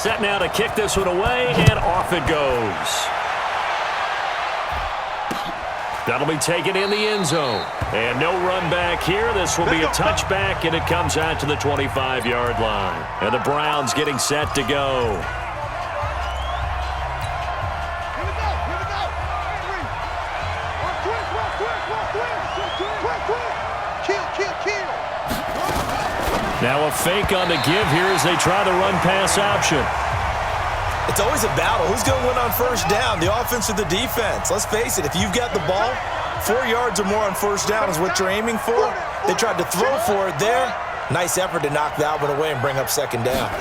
Set now to kick this one away, and off it goes. That'll be taken in the end zone. And no run back here. This will be a touchback, and it comes out to the 25-yard line. And the Browns getting set to go. Now a fake on the give here as they try the run-pass option. It's always a battle. Who's going to win on first down, the offense or the defense? Let's face it, if you've got the ball, 4 yards or more on first down is what you're aiming for. They tried to throw for it there. Nice effort to knock that one away and bring up second down.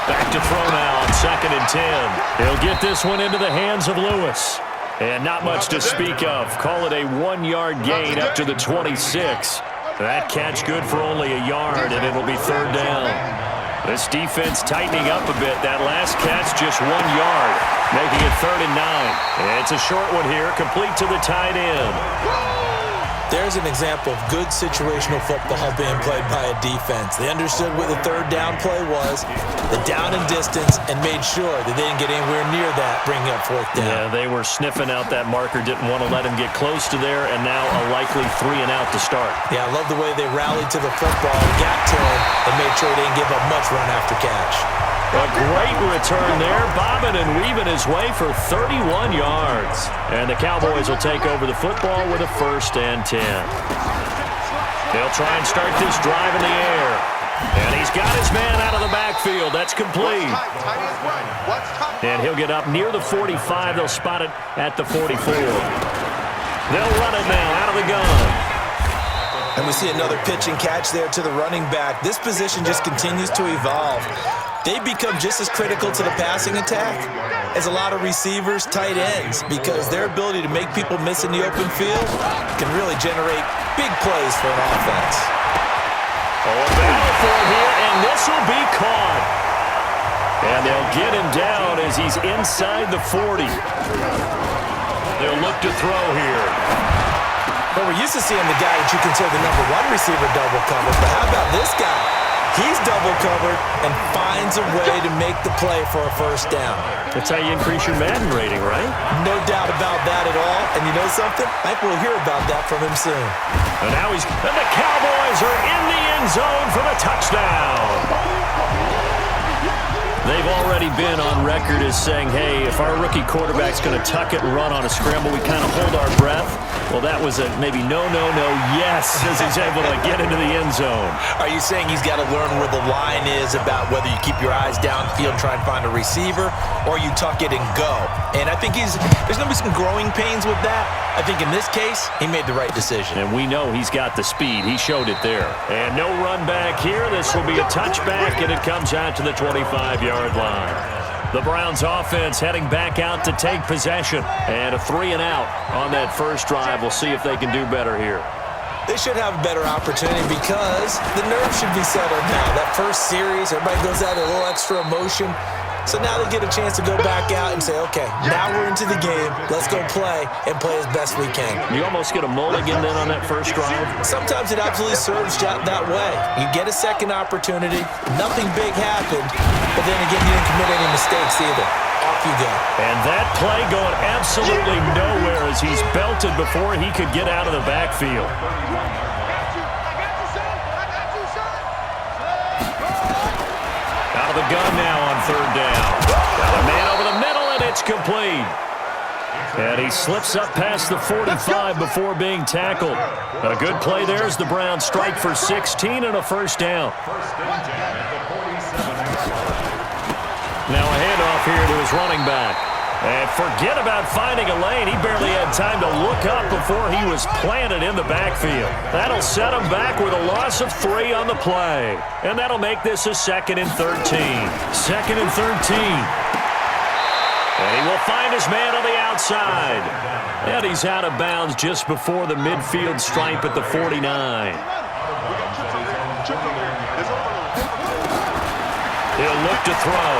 Back to throw now on 2nd and 10. He'll get this one into the hands of Lewis. And not much to speak of. Call it a 1-yard gain up to the 26. That catch good for only a yard, and it'll be 3rd down. This defense tightening up a bit. That last catch just 1 yard, making it 3rd and 9. And it's a short one here, complete to the tight end. There's an example of good situational football being played by a defense. They understood what the 3rd down play was, the down and distance, and made sure that they didn't get anywhere near that, bringing up 4th down. Yeah, they were sniffing out that marker, didn't want to let him get close to there, and now a likely 3 and out to start. Yeah, I love the way they rallied to the football, got to him, and made sure he didn't give up much run after catch. A great return there, bobbing and weaving his way for 31 yards. And the Cowboys will take over the football with a 1st and 10. They'll try and start this drive in the air. And he's got his man out of the backfield. That's complete. And he'll get up near the 45. They'll spot it at the 44. They'll run it now out of the gun. And we see another pitch and catch there to the running back. This position just continues to evolve. They become just as critical to the passing attack as a lot of receivers, tight ends, because their ability to make people miss in the open field can really generate big plays for an offense. Oh, a battle for it here, and this will be caught. And they'll get him down as he's inside the 40. They'll look to throw here. Well, we're used to seeing the guy that you consider the number 1 receiver double covered, but how about this guy? He's double covered and finds a way to make the play for a 1st down. That's how you increase your Madden rating, right? No doubt about that at all. And you know something? I think we'll hear about that from him soon. And now and the Cowboys are in the end zone for the touchdown. They've already been on record as saying, hey, if our rookie quarterback's going to tuck it and run on a scramble, we kind of hold our breath. Well, that was a maybe no, yes, as he's able to get into the end zone. Are you saying he's got to learn where the line is about whether you keep your eyes downfield and try and find a receiver, or you tuck it and go? And I think there's going to be some growing pains with that. I think in this case, he made the right decision. And we know he's got the speed. He showed it there. And no run back here. This will be a touchback, and it comes out to the 25-yard line. The Browns offense heading back out to take possession. And a 3 and out on that first drive. We'll see if they can do better here. They should have a better opportunity because the nerves should be settled now. That first series, everybody goes out a little extra emotion. So now they get a chance to go back out and say, okay, now we're into the game. Let's go play and play as best we can. You almost get a mulligan then on that first drive? Sometimes it absolutely serves that way. You get a second opportunity. Nothing big happened. But then again, you didn't commit any mistakes either. Off you go. And that play going absolutely nowhere as he's belted before he could get out of the backfield. Out of the gun now on 3rd down. Got a man over the middle, and it's complete. And he slips up past the 45 before being tackled. A good play there as the Browns strike for 16 and a 1st down. Now a handoff here to his running back. And forget about finding a lane. He barely had time to look up before he was planted in the backfield. That'll set him back with a loss of 3 on the play. And that'll make this a 2nd and 13. 2nd and 13. And he will find his man on the outside. And he's out of bounds just before the midfield stripe at the 49. He'll look to throw.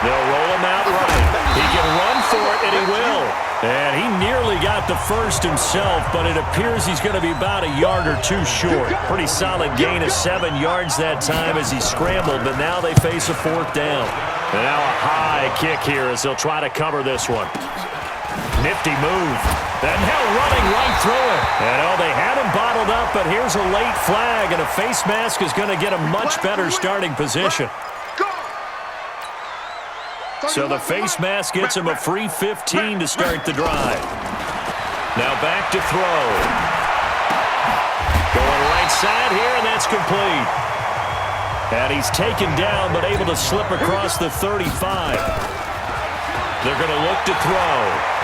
They'll roll him out right. He can run for it, and he will. And he nearly got the first himself, but it appears he's going to be about a yard or two short. Pretty solid gain of 7 yards that time as he scrambled, but now they face a 4th down. And now a high kick here as they'll try to cover this one. Nifty move. And now running right through it. And they had him bottled up, but here's a late flag, and a face mask is going to get a much better starting position. So the face mask gets him a free 15 to start the drive. Now back to throw. Going right side here, and that's complete. And he's taken down, but able to slip across the 35. They're going to look to throw.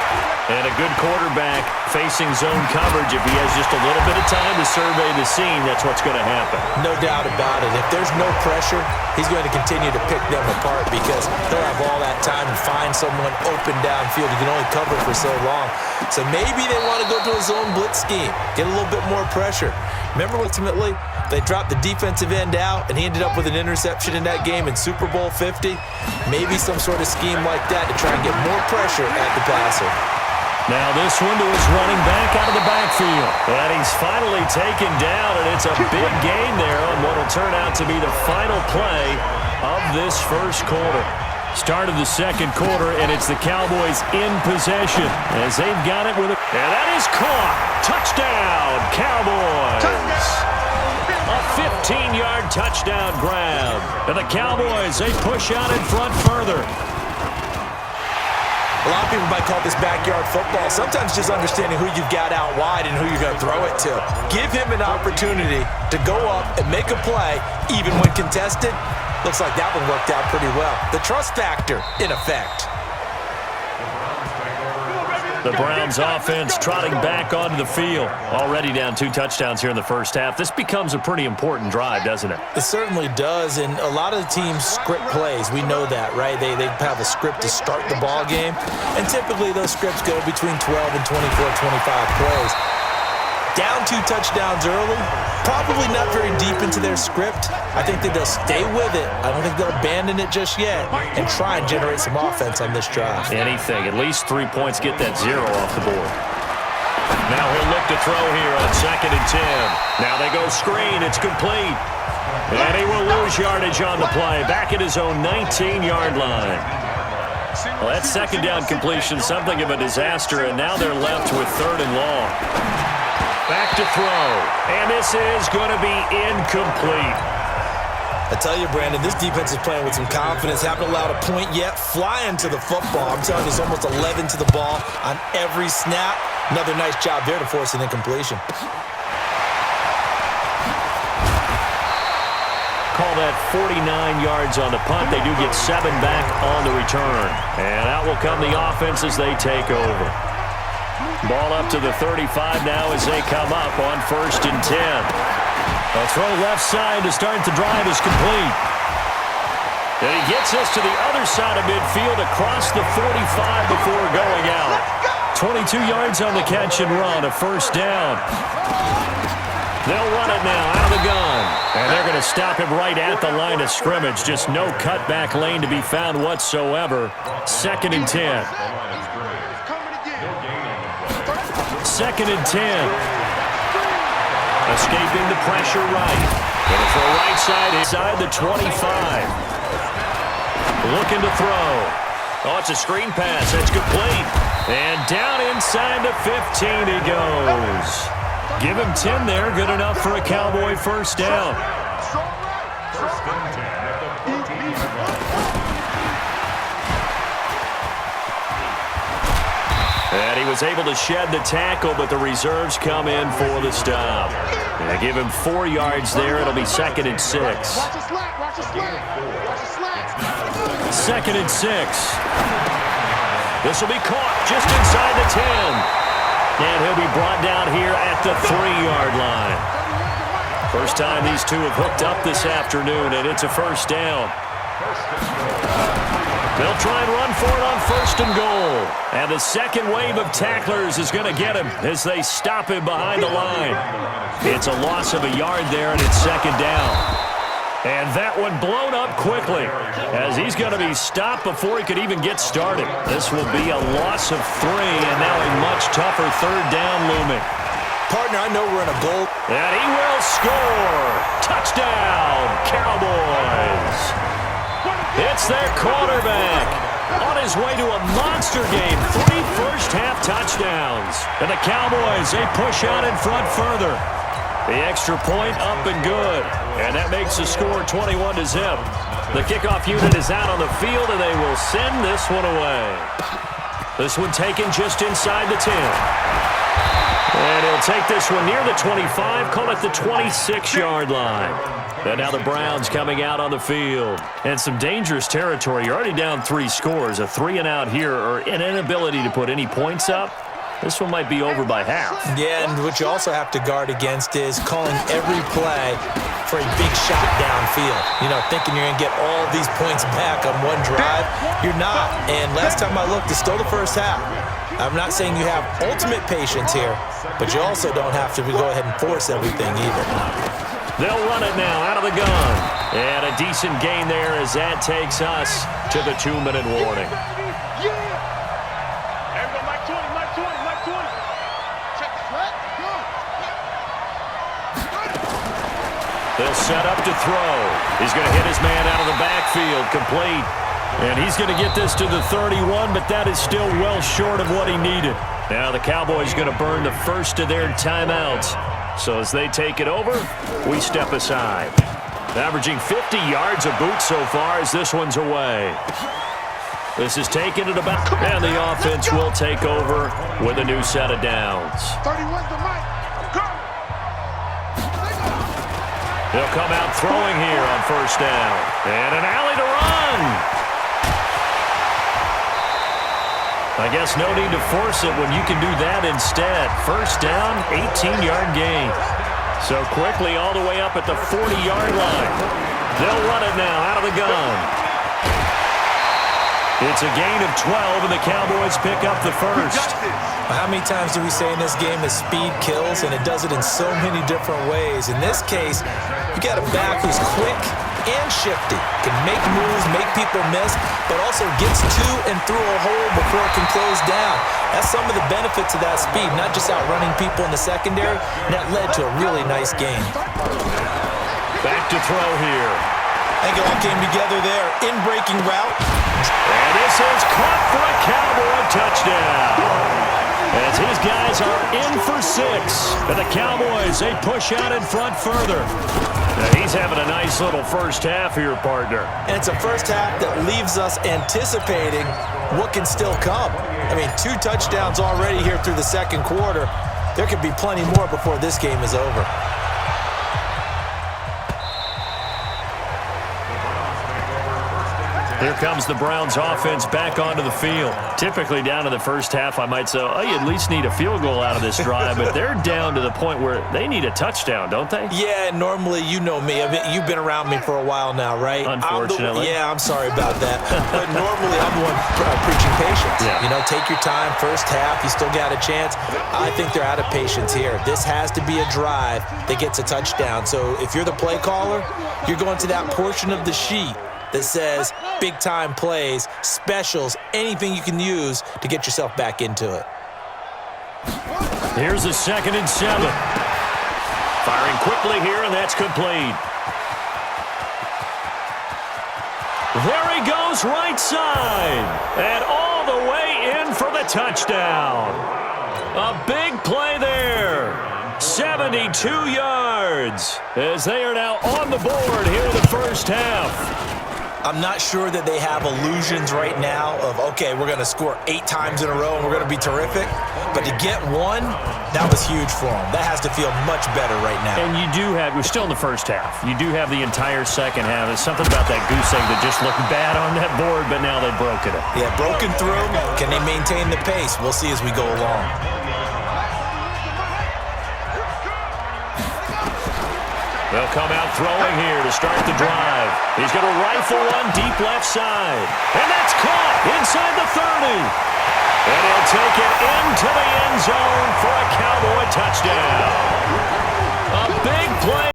And a good quarterback facing zone coverage. If he has just a little bit of time to survey the scene, that's what's going to happen. No doubt about it. If there's no pressure, he's going to continue to pick them apart because he'll have all that time to find someone open downfield. He can only cover for so long. So maybe they want to go to a zone blitz scheme, get a little bit more pressure. Remember, ultimately, they dropped the defensive end out, and he ended up with an interception in that game in Super Bowl 50. Maybe some sort of scheme like that to try and get more pressure at the passer. Now this one to his running back out of the backfield. And he's finally taken down, and it's a big gain there on what will turn out to be the final play of this first quarter. Start of the second quarter, and it's the Cowboys in possession as they've got it with a... And that is caught. Touchdown, Cowboys. A 15-yard touchdown grab. And the Cowboys, they push out in front further. A lot of people might call this backyard football. Sometimes just understanding who you've got out wide and who you're going to throw it to. Give him an opportunity to go up and make a play, even when contested. Looks like that one worked out pretty well. The trust factor in effect. The Browns offense trotting back onto the field. Already down 2 touchdowns here in the first half. This becomes a pretty important drive, doesn't it? It certainly does, and a lot of the teams script plays. We know that, right? They have a script to start the ball game, and typically those scripts go between 12 and 24, 25 plays. Down 2 touchdowns early, probably not very deep into their script. I think that they'll stay with it. I don't think they'll abandon it just yet and try and generate some offense on this drive. Anything. At least 3 points. Get that 0 off the board. Now he'll look to throw here on 2nd and 10. Now they go screen. It's complete. And he will lose yardage on the play. Back at his own 19-yard line. Well, that 2nd down completion, something of a disaster, and now they're left with 3rd and long. Back to throw, and this is going to be incomplete. I tell you, Brandon, this defense is playing with some confidence. Haven't allowed a point yet. Flying to the football. I'm telling you, it's almost 11 to the ball on every snap. Another nice job there to force an incompletion. Call that 49 yards on the punt. They do get 7 back on the return. And out will come the offense as they take over. Ball up to the 35 now as they come up on 1st and 10. A throw left side to start the drive is complete. And he gets us to the other side of midfield across the 45 before going out. 22 yards on the catch and run, a 1st down. They'll run it now out of the gun. And they're going to stop him right at the line of scrimmage. Just no cutback lane to be found whatsoever. 2nd and 10. 2nd and 10. Escaping the pressure right. Going to throw right side inside the 25. Looking to throw. Oh, it's a screen pass. That's complete. And down inside the 15 he goes. Give him 10 there. Good enough for a Cowboy 1st down. And he was able to shed the tackle, but the reserves come in for the stop. And they give him 4 yards there. It'll be 2nd and 6. 2nd and 6. This will be caught just inside the 10. And he'll be brought down here at the 3-yard line. First time these two have hooked up this afternoon, and it's a 1st down. They'll try and run for it on 1st and goal. And the second wave of tacklers is going to get him as they stop him behind the line. It's a loss of a yard there, and it's 2nd down. And that one blown up quickly, as he's going to be stopped before he could even get started. This will be a loss of 3, and now a much tougher third down looming. Partner, I know we're in a goal. And he will score. Touchdown, Cowboys. It's their quarterback on his way to a monster game. 3 first-half touchdowns. And the Cowboys, they push out in front further. The extra point up and good. And that makes the score 21-0. The kickoff unit is out on the field, and they will send this one away. This one taken just inside the 10. And he'll take this one near the 25, call it the 26-yard line. And now the Browns coming out on the field. And some dangerous territory. You're already down 3 scores. A 3-and-out here, or an inability to put any points up. This one might be over by half. Yeah, and what you also have to guard against is calling every play for a big shot downfield. You know, thinking you're going to get all these points back on one drive. You're not. And last time I looked, it's still the first half. I'm not saying you have ultimate patience here, but you also don't have to go ahead and force everything either. They'll run it now out of the gun. And a decent gain there as that takes us to the 2-minute warning. They'll set up to throw. He's going to hit his man out of the backfield, complete. And he's going to get this to the 31, but that is still well short of what he needed. Now the Cowboys going to burn the first of their timeouts. So as they take it over, we step aside. Averaging 50 yards a boot so far as this one's away. This is taken at about, and the offense will take over with a new set of downs. 31's the mic. They'll come out throwing here on first down. And an alley to run. I guess no need to force it when you can do that instead. First down, 18-yard gain. So quickly all the way up at the 40-yard line. They'll run it now out of the gun. It's a gain of 12, and the Cowboys pick up the first. How many times do we say in this game that speed kills, and it does it in so many different ways? In this case, you got a back who's quick and shifty, can make moves, make people miss, but also gets to and through a hole before it can close down. That's some of the benefits of that speed, not just outrunning people in the secondary, and that led to a really nice game. Back to throw here. I think it all came together there. In-breaking route. And this is caught for a Cowboy touchdown. As his guys are in for 6. And the Cowboys, they push out in front further. Now he's having a nice little first half here, partner. And it's a first half that leaves us anticipating what can still come. I mean, 2 touchdowns already here through the second quarter. There could be plenty more before this game is over. Here comes the Browns offense back onto the field. Typically down to the first half, I might say, oh, you at least need a field goal out of this drive, but they're down to the point where they need a touchdown, don't they? Yeah, normally, you know me. I mean, you've been around me for a while now, right? Unfortunately. I'm sorry about that. But normally, I'm the one preaching patience. Yeah. You know, take your time. First half, you still got a chance. I think they're out of patience here. This has to be a drive that gets a touchdown. So if you're the play caller, you're going to that portion of the sheet that says big-time plays, specials, anything you can use to get yourself back into it. Here's a 2nd and 7. Firing quickly here, and that's complete. There he goes right side. And all the way in for the touchdown. A big play there. 72 yards as they are now on the board here in the first half. I'm not sure that they have illusions right now of, okay, we're going to score 8 times in a row and we're going to be terrific. But to get one, that was huge for them. That has to feel much better right now. And you do have, we're still in the first half. You do have the entire second half. There's something about that goose egg that just looked bad on that board, but now they've broken it. Yeah, broken through. Can they maintain the pace? We'll see as we go along. They'll come out throwing here to start the drive. He's going to rifle one deep left side. And that's caught inside the 30. And he'll take it into the end zone for a Cowboy touchdown. A big play.